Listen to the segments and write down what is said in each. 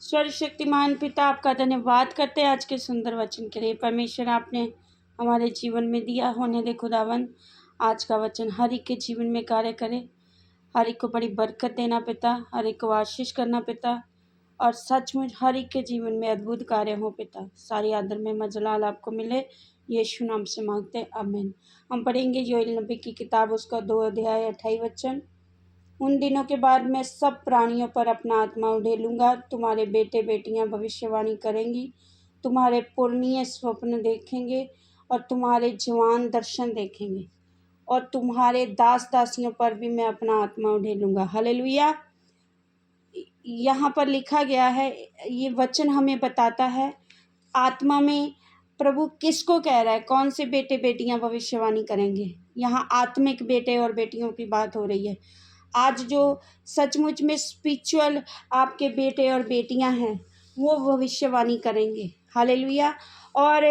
सर्वशक्तिमान पिता, आपका धन्यवाद करते हैं आज के सुंदर वचन के लिए। परमेश्वर, आपने हमारे जीवन में दिया होने दे खुदावन। आज का वचन हर एक के जीवन में कार्य करे, हर एक को बड़ी बरकत देना पिता, हर एक को आशीष करना पिता, और सचमुच हर एक के जीवन में अद्भुत कार्य हो पिता। सारी आदर में मजलाल आपको मिले, यीशु नाम से मांगते हैं, आमीन। हम पढ़ेंगे योएल नबी की किताब, उसका 2 अध्याय 28 वचन। उन दिनों के बाद मैं सब प्राणियों पर अपना आत्मा उड़ेलूँगा। तुम्हारे बेटे बेटियां भविष्यवाणी करेंगी, तुम्हारे पुरनिये स्वप्न देखेंगे, और तुम्हारे जवान दर्शन देखेंगे, और तुम्हारे दास दासियों पर भी मैं अपना आत्मा उड़ेलूँगा। हालेलुया। यहाँ पर लिखा गया है, ये वचन हमें बताता है आत्मा में प्रभु किसको कह रहा है, कौन से बेटे बेटियां भविष्यवाणी करेंगे। यहाँ आत्मिक बेटे और बेटियों की बात हो रही है। आज जो सचमुच में स्पिरिचुअल आपके बेटे और बेटियां हैं, वो भविष्यवाणी करेंगे। हालेलुया। और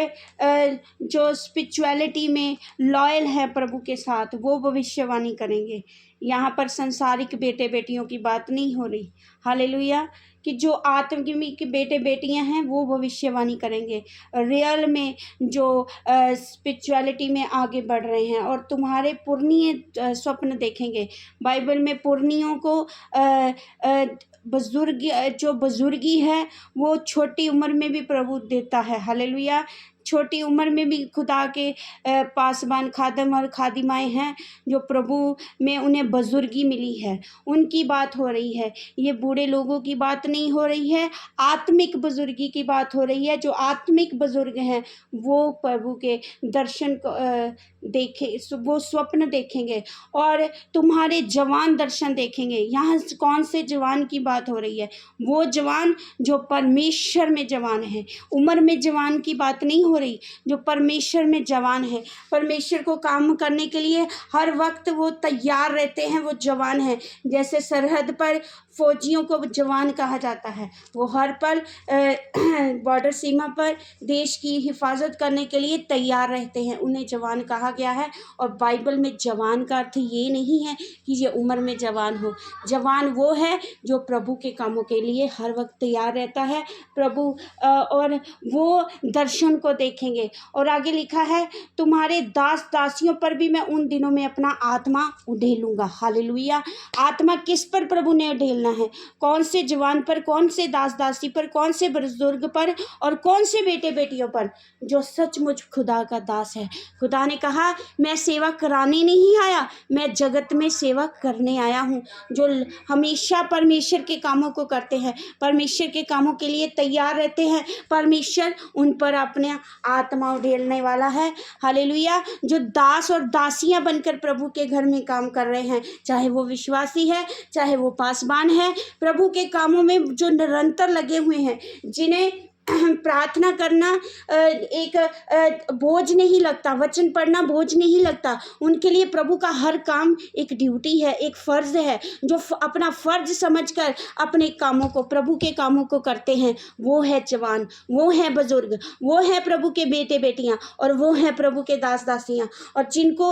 जो स्पिरिचुअलिटी में लॉयल है प्रभु के साथ, वो भविष्यवाणी करेंगे। यहाँ पर संसारिक बेटे बेटियों की बात नहीं हो रही। हालेलुया। कि जो आत्मिक बेटे बेटियां हैं वो भविष्यवाणी करेंगे, रियल में जो स्पिरिचुअलिटी में आगे बढ़ रहे हैं, और तुम्हारे पुरनिये स्वप्न देखेंगे। बाइबल में पुरनियों को बुजुर्ग, जो बुजुर्गी है वो छोटी उम्र में भी प्रभु देता है। हालेलुया। छोटी उम्र में भी खुदा के पासबान खादम और खादिमाएँ हैं जो प्रभु में उन्हें बुजुर्गी मिली है, उनकी बात हो रही है। ये बूढ़े लोगों की बात नहीं हो रही है, आत्मिक बुजुर्गी की बात हो रही है। जो आत्मिक बुजुर्ग हैं वो प्रभु के दर्शन को देखे, वो स्वप्न देखेंगे, और तुम्हारे जवान दर्शन देखेंगे। यहाँ कौन से जवान की बात हो रही है? वो जवान जो परमेश्वर में जवान है। उम्र में जवान की बात नहीं हो रही, जो परमेश्वर में जवान है, परमेश्वर को काम करने के लिए हर वक्त वो तैयार रहते हैं, वो जवान हैं। जैसे सरहद पर फौजियों को जवान कहा जाता है, वो हर पल बॉर्डर सीमा पर देश की हिफाजत करने के लिए तैयार रहते हैं, उन्हें जवान कहा गया है। और बाइबल में जवान का अर्थ ये नहीं है कि ये उम्र में जवान हो। जवान वो है जो प्रभु के कामों के लिए हर वक्त तैयार रहता है प्रभु, और वो दर्शन को देखेंगे। और आगे लिखा है, तुम्हारे दास दासियों पर भी मैं उन दिनों में अपना आत्मा उड़ेलूँगा। हालेलुया। आत्मा किस पर प्रभु ने उड़ेलना है? कौन से जवान पर, कौन से दास दासी पर, कौन से बुजुर्ग पर, और कौन से बेटे बेटियों पर? जो सचमुच खुदा का दास है। खुदा ने कहा, मैं सेवा कराने नहीं आया, मैं जगत में सेवा करने आया हूँ। जो हमेशा परमेश्वर के कामों को करते हैं, परमेश्वर के कामों के लिए तैयार रहते हैं, परमेश्वर उन पर अपने आत्मा उड़ेलने वाला है। हालेलुया। जो दास और दासियां बनकर प्रभु के घर में काम कर रहे हैं, चाहे वो विश्वासी है, चाहे वो पासबान है, प्रभु के कामों में जो निरंतर लगे हुए हैं, जिन्हें प्रार्थना करना एक बोझ नहीं लगता, वचन पढ़ना बोझ नहीं लगता, उनके लिए प्रभु का हर काम एक ड्यूटी है, एक फ़र्ज है। जो अपना फ़र्ज समझकर अपने कामों को, प्रभु के कामों को करते हैं, वो है जवान, वो है बुजुर्ग, वो है प्रभु के बेटे बेटियां, और वो है प्रभु के दास दासियां। और जिनको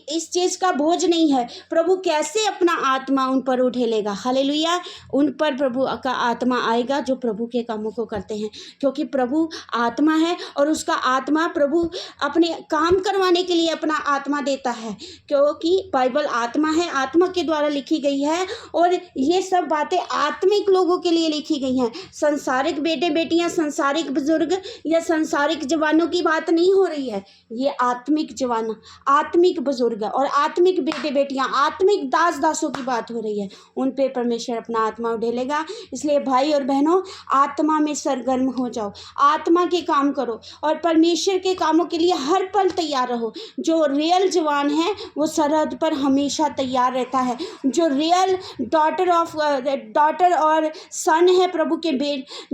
इस चीज़ का बोझ नहीं है, प्रभु कैसे अपना आत्मा उन पर उठेलेगा? हालेलुया। उन पर प्रभु का आत्मा आएगा जो प्रभु के कामों को करते हैं, क्योंकि प्रभु आत्मा है, और उसका आत्मा प्रभु अपने काम करवाने के लिए अपना आत्मा देता है, क्योंकि बाइबल आत्मा है, आत्मा के द्वारा लिखी गई है, और ये सब बातें आत्मिक लोगों के लिए लिखी गई हैं। संसारिक बेटे बेटियां, संसारिक बुजुर्ग या संसारिक जवानों की बात नहीं हो रही है। ये आत्मिक जवान, आत्मिक बुजुर्ग और आत्मिक बेटे बेटियां, आत्मिक दास दासों की बात हो रही है। उन पे परमेश्वर अपना आत्मा उड़ेलेगा। इसलिए भाई और बहनों, आत्मा में सरगर्म हो जाओ, आत्मा के काम करो, और परमेश्वर के कामों के लिए हर पल तैयार रहो। जो रियल जवान है वो सरहद पर हमेशा तैयार रहता है। जो रियल डॉटर और सन है प्रभु के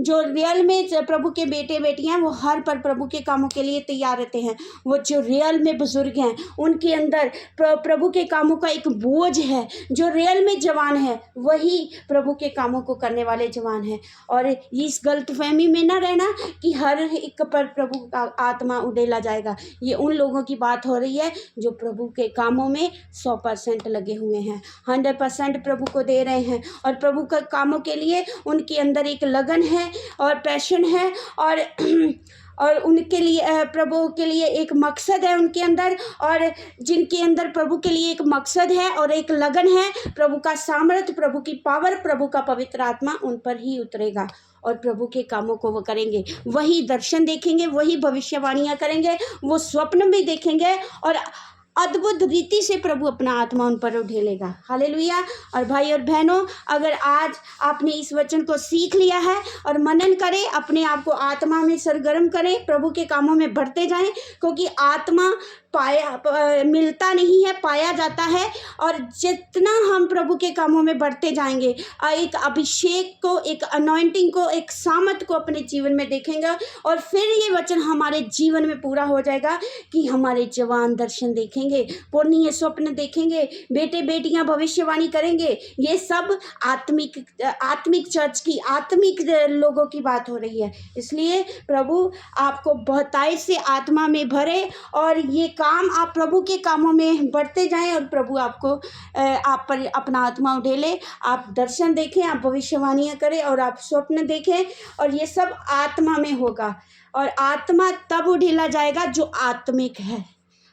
जो रियल में प्रभु के बेटे बेटियां हैं, वो हर पल प्रभु के कामों के लिए तैयार रहते हैं। वो जो रियल में बुजुर्ग हैं, उनके अंदर प्रभु के कामों का एक बोझ है। जो रियल में जवान है वही प्रभु के कामों को करने वाले जवान हैं। और इस गलतफहमी आदमी में ना रहना कि हर एक पर प्रभु का आत्मा उड़ेला जाएगा। ये उन लोगों की बात हो रही है जो प्रभु के कामों में 100% लगे हुए हैं, 100% प्रभु को दे रहे हैं, और प्रभु के कामों के लिए उनके अंदर एक लगन है और पैशन है, और उनके लिए प्रभु के लिए एक मकसद है उनके अंदर। और जिनके अंदर प्रभु के लिए एक मकसद है और एक लगन है, प्रभु का सामर्थ, प्रभु की पावर, प्रभु का पवित्र आत्मा उन पर ही उतरेगा और प्रभु के कामों को वो करेंगे। वही दर्शन देखेंगे, वही भविष्यवाणियाँ करेंगे, वो स्वप्न भी देखेंगे, और अद्भुत रीति से प्रभु अपना आत्मा उन पर उठेलेगा। हालेलुया। और भाई और बहनों, अगर आज आपने इस वचन को सीख लिया है और मनन करें, अपने आप को आत्मा में सरगर्म करें, प्रभु के कामों में बढ़ते जाएं, क्योंकि आत्मा मिलता नहीं है, पाया जाता है। और जितना हम प्रभु के कामों में बढ़ते जाएंगे, एक अभिषेक को, एक अनॉइंटिंग को, एक सामर्थ को अपने जीवन में देखेंगे, और फिर ये वचन हमारे जीवन में पूरा हो जाएगा कि हमारे जवान दर्शन देखेंगे, पूर्णीय स्वप्न देखेंगे, बेटे बेटियां भविष्यवाणी करेंगे। ये सब आत्मिक चर्च की, आत्मिक लोगों की बात हो रही है। इसलिए प्रभु आपको बहुतायत से आत्मा में भरे, और ये काम आप प्रभु के कामों में बढ़ते जाएं, और प्रभु आपको आप पर अपना आत्मा उठेले। आप दर्शन देखें, आप भविष्यवाणियाँ करें, और आप स्वप्न देखें, और ये सब आत्मा में होगा। और आत्मा तब उठेला जाएगा जो आत्मिक है।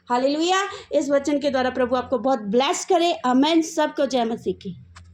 हालेलुया। इस वचन के द्वारा प्रभु आपको बहुत ब्लेस करे। आमेन। सबको जय मसीह की।